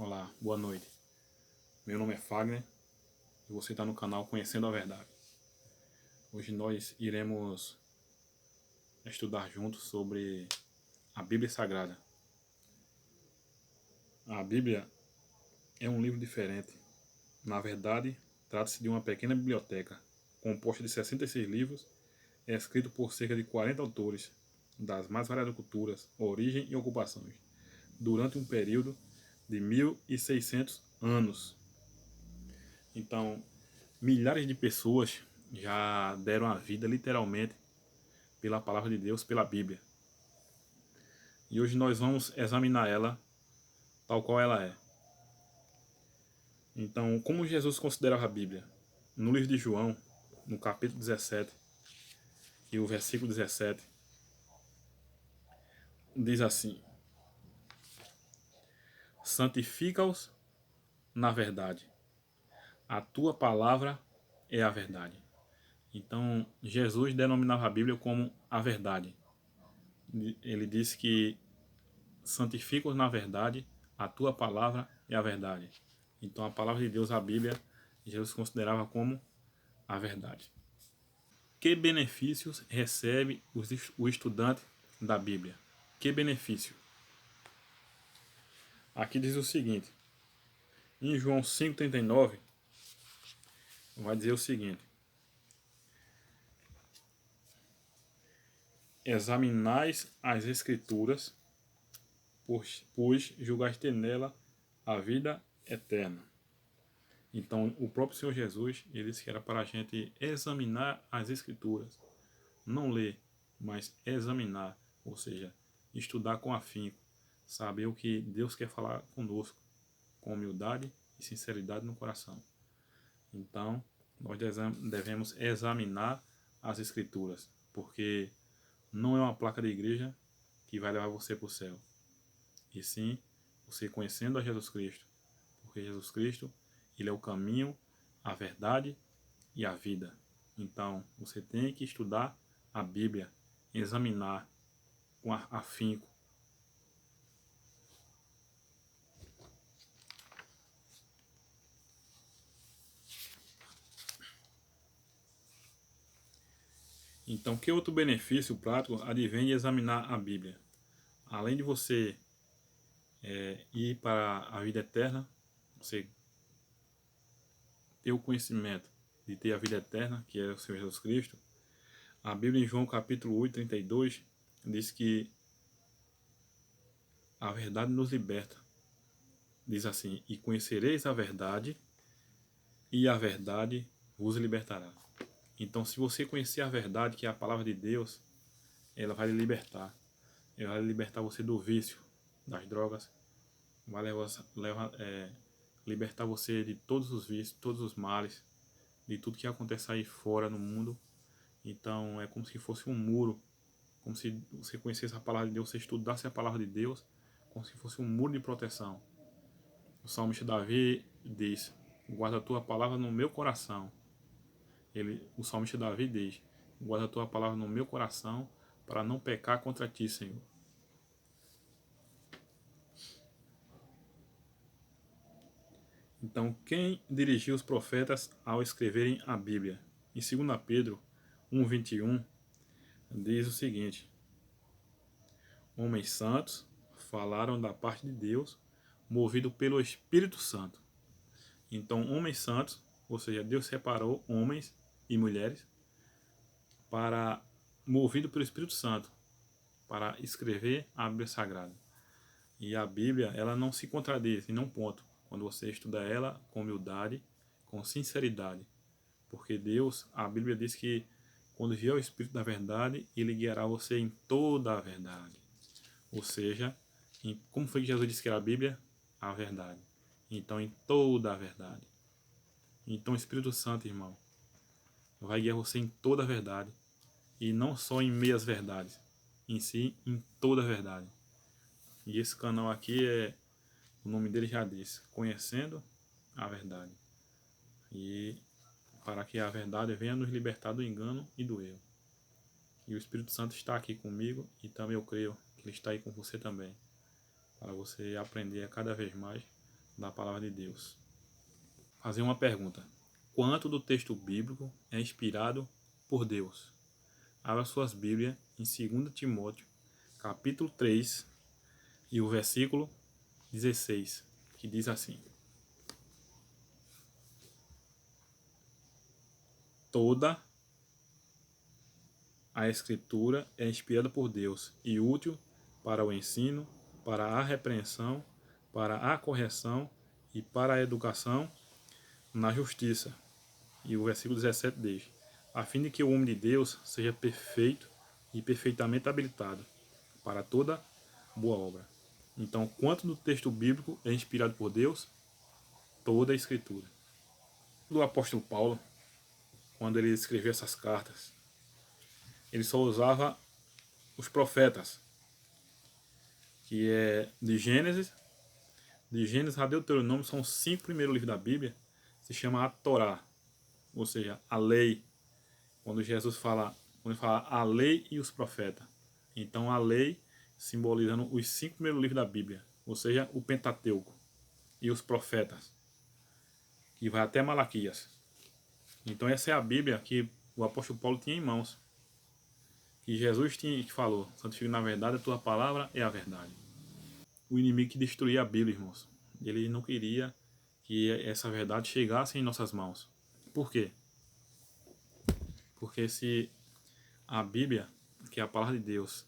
Olá, boa noite. Meu nome é Fagner e você está no canal Conhecendo a Verdade. Hoje nós iremos estudar juntos sobre a Bíblia Sagrada. A Bíblia é um livro diferente. Na verdade, trata-se de uma pequena biblioteca composta de 66 livros, escrito por cerca de 40 autores das mais variadas culturas, origem e ocupações, durante um período de 1600 anos. Então, milhares de pessoas já deram a vida literalmente pela palavra de Deus, pela Bíblia. E hoje nós vamos examinar ela tal qual ela é. Então, como Jesus considerava a Bíblia? No livro de João, no capítulo 17 e o versículo 17, diz assim: santifica-os na verdade. A tua palavra é a verdade. Então, Jesus denominava a Bíblia como a verdade. Ele disse que santifica-os na verdade, a tua palavra é a verdade. Então a palavra de Deus, a Bíblia, Jesus considerava como a verdade. Que benefícios recebe o estudante da Bíblia? Que benefício? Aqui diz o seguinte, em João 5,39, vai dizer o seguinte: examinais as Escrituras, pois julgaste nela a vida eterna. Então, o próprio Senhor Jesus, ele disse que era para a gente examinar as Escrituras. Não ler, mas examinar, ou seja, estudar com afinco, saber o que Deus quer falar conosco, com humildade e sinceridade no coração. Então, nós devemos examinar as Escrituras, porque não é uma placa de igreja que vai levar você para o céu, e sim você conhecendo a Jesus Cristo, porque Jesus Cristo, ele é o caminho, a verdade e a vida. Então, você tem que estudar a Bíblia, examinar com afinco. Então, que outro benefício prático advém de examinar a Bíblia? Além de você ir para a vida eterna, você ter o conhecimento de ter a vida eterna, que é o Senhor Jesus Cristo, a Bíblia em João capítulo 8, 32, diz que a verdade nos liberta. Diz assim: e conhecereis a verdade, e a verdade vos libertará. Então, se você conhecer a verdade, que é a palavra de Deus, ela vai lhe libertar. Ela vai libertar você do vício, das drogas, vai libertar você de todos os vícios, todos os males, de tudo que acontece aí fora no mundo. Então, é como se fosse um muro, como se você conhecesse a palavra de Deus, você estudasse a palavra de Deus, como se fosse um muro de proteção. O salmista Davi diz: guarda a tua palavra no meu coração. O salmista Davi diz: guarda a tua palavra no meu coração, para não pecar contra ti, Senhor. Então, quem dirigiu os profetas ao escreverem a Bíblia? Em 2 Pedro 1,21, diz o seguinte: homens santos falaram da parte de Deus, movido pelo Espírito Santo. Então, homens santos, ou seja, Deus separou homens e mulheres para, movido pelo Espírito Santo, para escrever a Bíblia Sagrada. E a Bíblia, ela não se contradiz em nenhum ponto, quando você estuda ela com humildade, com sinceridade. Porque Deus, a Bíblia diz que quando vier o Espírito da verdade, ele guiará você em toda a verdade. Ou seja, como foi que Jesus disse que era a Bíblia? A verdade. Então, em toda a verdade. Então, o Espírito Santo, irmão, vai guiar você em toda a verdade. E não só em meias verdades, em si, em toda a verdade. E esse canal aqui o nome dele já diz, Conhecendo a Verdade. E para que a verdade venha nos libertar do engano e do erro. E o Espírito Santo está aqui comigo e também eu creio que ele está aí com você também. Para você aprender a cada vez mais da palavra de Deus. Fazer uma pergunta: quanto do texto bíblico é inspirado por Deus? Abra suas Bíblias em 2 Timóteo, capítulo 3, e o versículo 16, que diz assim: toda a Escritura é inspirada por Deus e útil para o ensino, para a repreensão, para a correção e para a educação na justiça. E o versículo 17 diz: a fim de que o homem de Deus seja perfeito e perfeitamente habilitado para toda boa obra. Então, quanto do texto bíblico é inspirado por Deus? Toda a Escritura. Do apóstolo Paulo, quando ele escreveu essas cartas, ele só usava os profetas, que é de Gênesis a Deuteronômio, são os 5 primeiros livros da Bíblia, se chama a Torá, ou seja, a lei. Quando Jesus fala, quando ele fala a lei e os profetas, então a lei simbolizando os 5 primeiros livros da Bíblia, ou seja, o Pentateuco, e os profetas, que vai até Malaquias. Então essa é a Bíblia que o apóstolo Paulo tinha em mãos, que Jesus tinha, que falou: santifica na verdade, a tua palavra é a verdade. O inimigo que destruía a Bíblia, irmãos, ele não queria que essa verdade chegasse em nossas mãos. Por quê? Porque se a Bíblia, que é a palavra de Deus,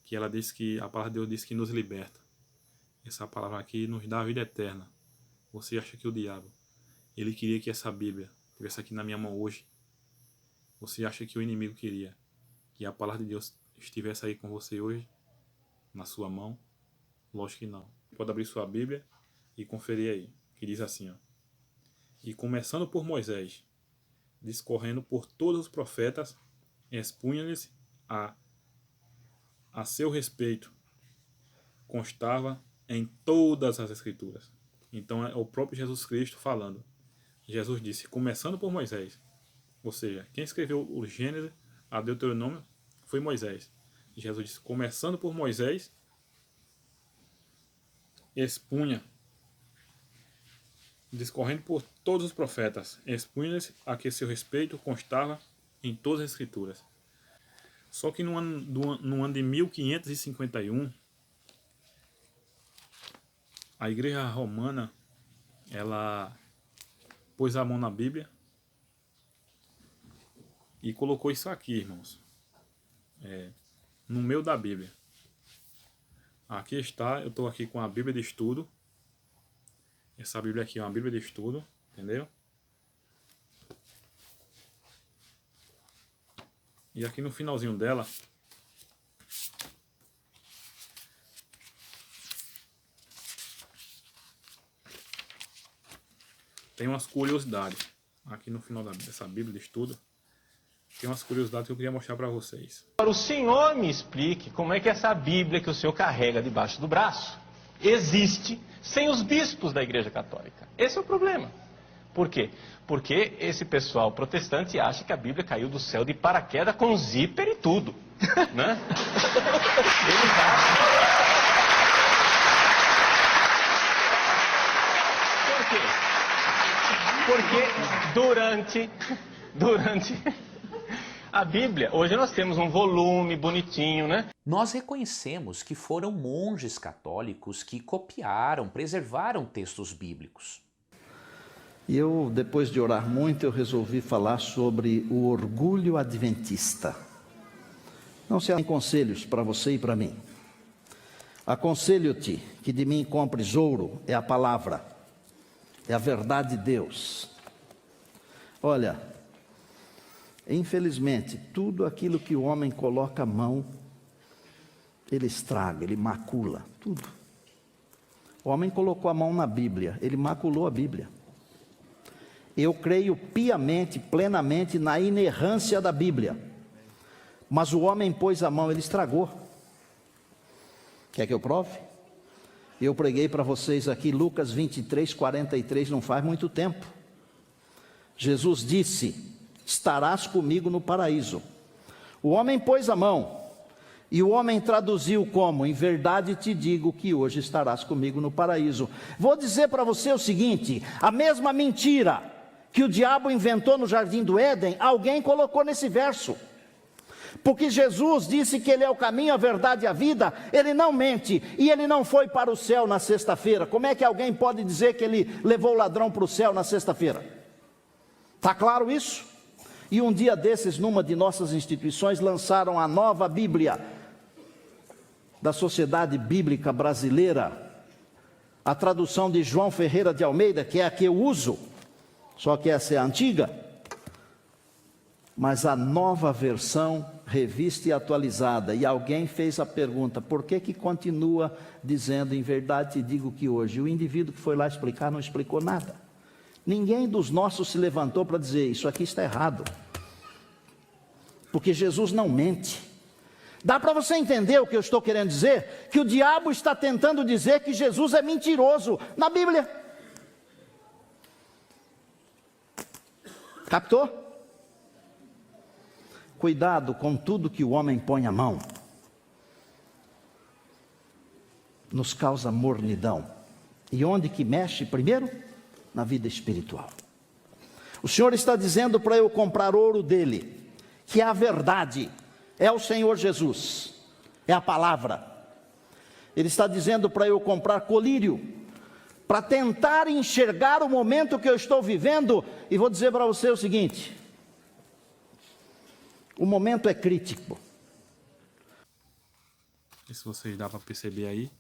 que ela diz que a palavra de Deus diz que nos liberta, essa palavra aqui nos dá a vida eterna. Você acha que o diabo, ele queria que essa Bíblia estivesse aqui na minha mão hoje? Você acha que o inimigo queria que a palavra de Deus estivesse aí com você hoje, na sua mão? Lógico que não. Pode abrir sua Bíblia e conferir aí, que diz assim, ó: e começando por Moisés, discorrendo por todos os profetas, expunha-lhes a seu respeito, constava em todas as Escrituras. Então é o próprio Jesus Cristo falando. Jesus disse, começando por Moisés. Ou seja, quem escreveu o Gênesis a Deuteronômio foi Moisés. Jesus disse, começando por Moisés, expunha, discorrendo por todos os profetas, expunha-lhes a que seu respeito constava em todas as Escrituras. Só que no ano de 1551, a Igreja Romana, ela pôs a mão na Bíblia e colocou isso aqui, irmãos, no meio da Bíblia. Aqui está, eu estou aqui com a Bíblia de estudo. Essa Bíblia aqui é uma Bíblia de estudo, entendeu? E aqui no finalzinho dela, tem umas curiosidades. Aqui no final dessa Bíblia de estudo, tem umas curiosidades que eu queria mostrar para vocês. Agora o senhor me explique como é que essa Bíblia que o senhor carrega debaixo do braço existe sem os bispos da Igreja Católica. Esse é o problema. Por quê? Porque esse pessoal protestante acha que a Bíblia caiu do céu de paraquedas com zíper e tudo, né? Eles acham. Por quê? Porque durante a Bíblia, hoje nós temos um volume bonitinho, né? Nós reconhecemos que foram monges católicos que copiaram, preservaram textos bíblicos. E eu, depois de orar muito, eu resolvi falar sobre o orgulho adventista. Não se há conselhos para você e para mim. Aconselho-te que de mim compres ouro, é a palavra, é a verdade de Deus. Olha, infelizmente, tudo aquilo que o homem coloca a mão, ele estraga, ele macula, tudo. O homem colocou a mão na Bíblia, ele maculou a Bíblia. Eu creio piamente, plenamente na inerrância da Bíblia. Mas o homem pôs a mão, ele estragou. Quer que eu prove? Eu preguei para vocês aqui Lucas 23, 43, não faz muito tempo. Jesus disse, estarás comigo no paraíso. O homem pôs a mão, E o homem traduziu como: em verdade te digo que hoje estarás comigo no paraíso. Vou dizer para você o seguinte: a mesma mentira que o diabo inventou no jardim do Éden, alguém colocou nesse verso. Porque Jesus disse que Ele é o caminho, a verdade e a vida. Ele não mente, e Ele não foi para o céu na sexta-feira. Como é que alguém pode dizer que Ele levou o ladrão para o céu na sexta-feira? Está claro isso? E um dia desses, numa de nossas instituições, lançaram a nova Bíblia da Sociedade Bíblica Brasileira, a tradução de João Ferreira de Almeida, que é a que eu uso, só que essa é a antiga, mas a nova versão, revista e atualizada. E alguém fez a pergunta: por que que continua dizendo em verdade te digo que hoje? O indivíduo que foi lá explicar não explicou nada. Ninguém dos nossos se levantou para dizer: isso aqui está errado, porque Jesus não mente. Dá para você entender o que eu estou querendo dizer? Que o diabo está tentando dizer que Jesus é mentiroso na Bíblia. Captou? Cuidado com tudo que o homem põe a mão. Nos causa mornidão. E onde que mexe primeiro? Na vida espiritual. O Senhor está dizendo para eu comprar ouro dele, que é a verdade, é o Senhor Jesus, é a palavra. Ele está dizendo para eu comprar colírio, para tentar enxergar o momento que eu estou vivendo. E vou dizer para você o seguinte: o momento é crítico. Se vocês dá para perceber aí,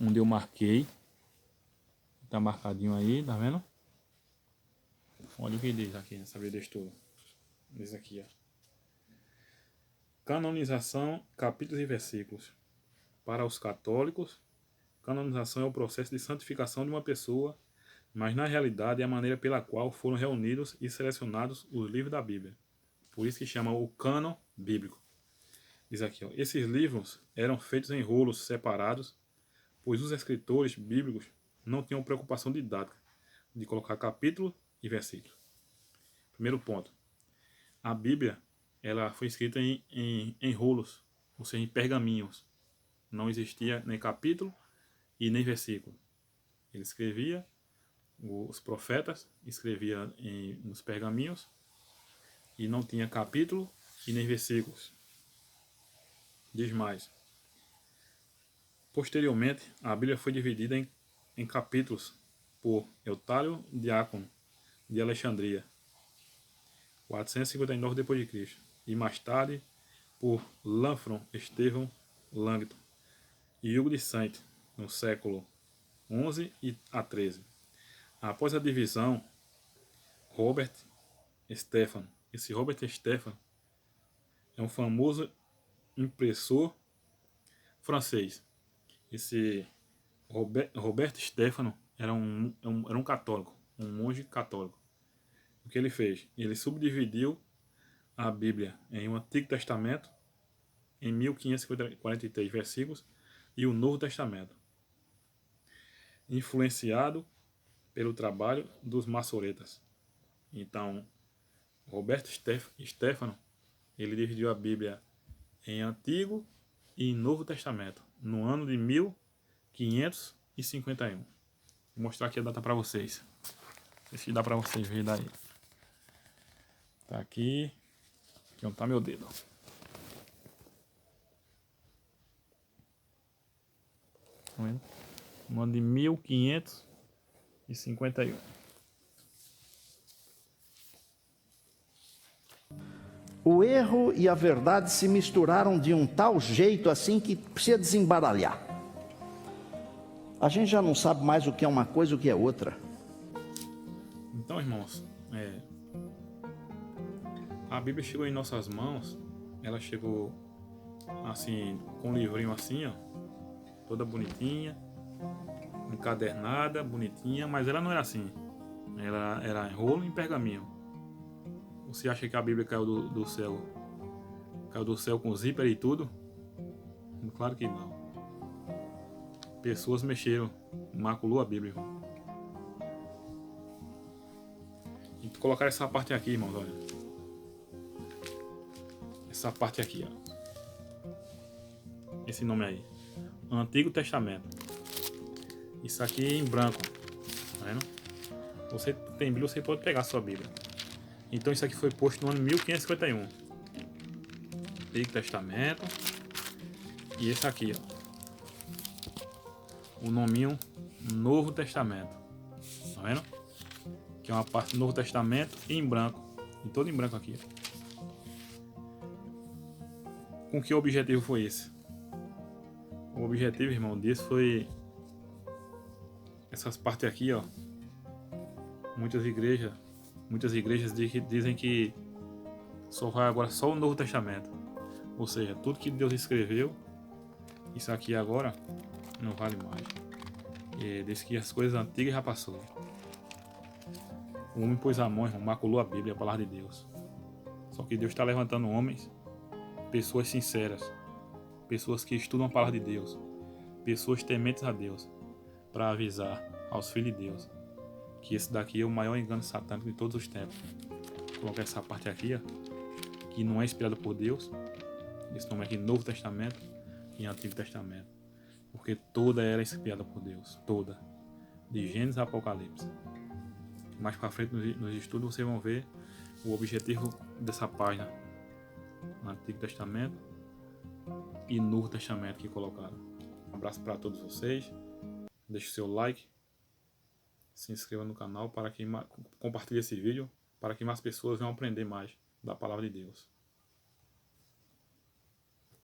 onde eu marquei, tá marcadinho aí, tá vendo? Olha o que diz aqui nessa vez toda. Diz aqui, ó. Canonização, capítulos e versículos. Para os católicos, canonização é o processo de santificação de uma pessoa, mas na realidade é a maneira pela qual foram reunidos e selecionados os livros da Bíblia. Por isso que chama o cânon bíblico. Diz aqui, ó, esses livros eram feitos em rolos separados, pois os escritores bíblicos não tinham preocupação didática de colocar capítulo e versículo. Primeiro ponto. A Bíblia, ela foi escrita em rolos, ou seja, em pergaminhos. Não existia nem capítulo e nem versículo. Ele escrevia, os profetas escreviam nos pergaminhos, e não tinha capítulo e nem versículos. Diz mais. Posteriormente, a Bíblia foi dividida em capítulos por Eutálio Diácono, de Alexandria, 459 d.C., e mais tarde por Lanfron Estevão Langton e Hugo de Saint, no século XI a XIII. Após a divisão, Robert Stephan. Esse Robert Stephan é um famoso impressor francês. Esse Robert Stefano era um católico, um monge católico. O que ele fez? Ele subdividiu a Bíblia em um Antigo Testamento, em 1543 versículos, e o Novo Testamento, influenciado pelo trabalho dos maçoretas. Então, Roberto Stefano, ele dividiu a Bíblia em Antigo e Novo Testamento, no ano de 1551. Vou mostrar aqui a data para vocês. Não sei se dá para vocês verem daí. Tá aqui. Aqui onde tá meu dedo. Tá vendo? No ano de 1551. O erro e a verdade se misturaram de um tal jeito assim que precisa desembaralhar. A gente já não sabe mais o que é uma coisa e o que é outra. Então, irmãos, a Bíblia chegou em nossas mãos. Ela chegou assim, com um livrinho assim, ó, toda bonitinha, encadernada, bonitinha, mas ela não era assim. Ela era em rolo e em pergaminho. Você acha que a Bíblia caiu do céu? Caiu do céu com zíper e tudo? Claro que não. Pessoas mexeram, maculou a Bíblia. E colocar essa parte aqui, irmãos, olha. Essa parte aqui, ó. esse nome aí. Antigo Testamento. Isso aqui em branco. Tá vendo? Você tem Bíblia, você pode pegar a sua Bíblia. Então isso aqui foi posto no ano 1551. Antigo Testamento. E esse aqui, ó. O nominho Novo Testamento. Tá vendo? Que é uma parte do Novo Testamento em branco. E todo em branco aqui. Com que objetivo foi esse? O objetivo, irmão, disso foi essas partes aqui, ó. Muitas igrejas dizem que só vai agora só o Novo Testamento. Ou seja, tudo que Deus escreveu, isso aqui agora não vale mais. E diz que as coisas antigas já passou. O homem pôs a mão, irmão, maculou a Bíblia, a palavra de Deus. Só que Deus está levantando homens, pessoas sinceras, pessoas que estudam a palavra de Deus, pessoas tementes a Deus, para avisar aos filhos de Deus que esse daqui é o maior engano satânico de todos os tempos. Vou colocar essa parte aqui, ó, que não é inspirada por Deus. Esse nome aqui, Novo Testamento e Antigo Testamento, porque toda era inspirada por Deus, toda, de Gênesis a Apocalipse. Mais para frente nos estudos vocês vão ver o objetivo dessa página, Antigo Testamento e Novo Testamento que colocaram. Um abraço para todos vocês. Deixe o seu like, se inscreva no canal para que compartilhe esse vídeo, para que mais pessoas venham aprender mais da palavra de Deus.